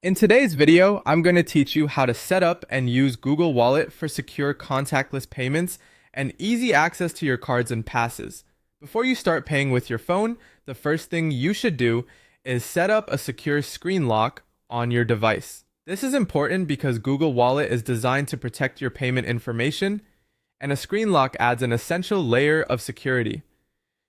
In today's video, I'm going to teach you how to set up and use Google Wallet for secure contactless payments and easy access to your cards and passes. Before you start paying with your phone, the first thing you should do is set up a secure screen lock on your device. This is important because Google Wallet is designed to protect your payment information, and a screen lock adds an essential layer of security.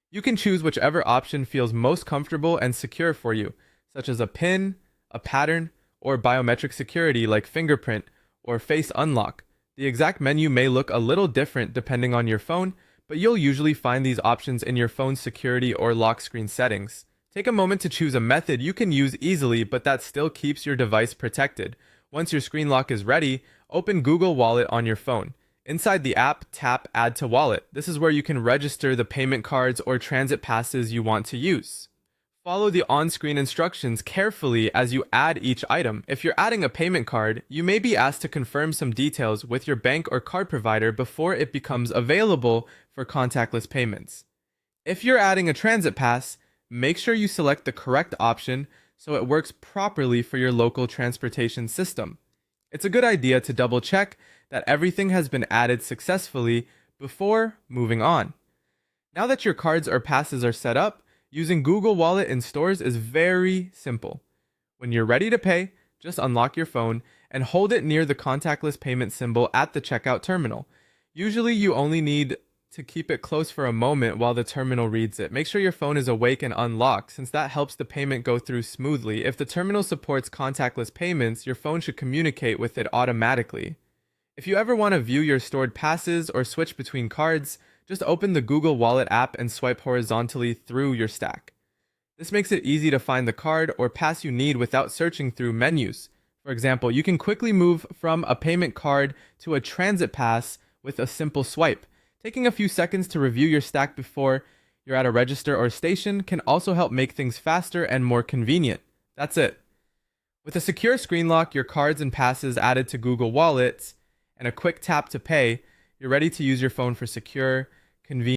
You can choose whichever option feels most comfortable and secure for you, such as a PIN, a pattern, or biometric security like fingerprint or face unlock. The exact menu may look a little different depending on your phone, but you'll usually find these options in your phone's security or lock screen settings. Take a moment to choose a method you can use easily but that still keeps your device protected. Once your screen lock is ready, open Google Wallet on your phone. Inside the app, tap Add to Wallet. This is where you can register the payment cards or transit passes you want to use. Follow the on-screen instructions carefully as you add each item. If you're adding a payment card, you may be asked to confirm some details with your bank or card provider before it becomes available for contactless payments. If you're adding a transit pass, make sure you select the correct option so it works properly for your local transportation system. It's a good idea to double check that everything has been added successfully before moving on. Now that your cards or passes are set up, using Google Wallet in stores is very simple. When you're ready to pay, just unlock your phone and hold it near the contactless payment symbol at the checkout terminal. Usually you only need to keep it close for a moment while the terminal reads it. Make sure your phone is awake and unlocked, since that helps the payment go through smoothly. If the terminal supports contactless payments, your phone should communicate with it automatically. If you ever want to view your stored passes or switch between cards, just open the Google Wallet app and swipe horizontally through your stack. This makes it easy to find the card or pass you need without searching through menus. For example, you can quickly move from a payment card to a transit pass with a simple swipe. Taking a few seconds to review your stack before you're at a register or station can also help make things faster and more convenient. That's it. With a secure screen lock, your cards and passes added to Google Wallets, and a quick tap to pay, you're ready to use your phone for secure, convenient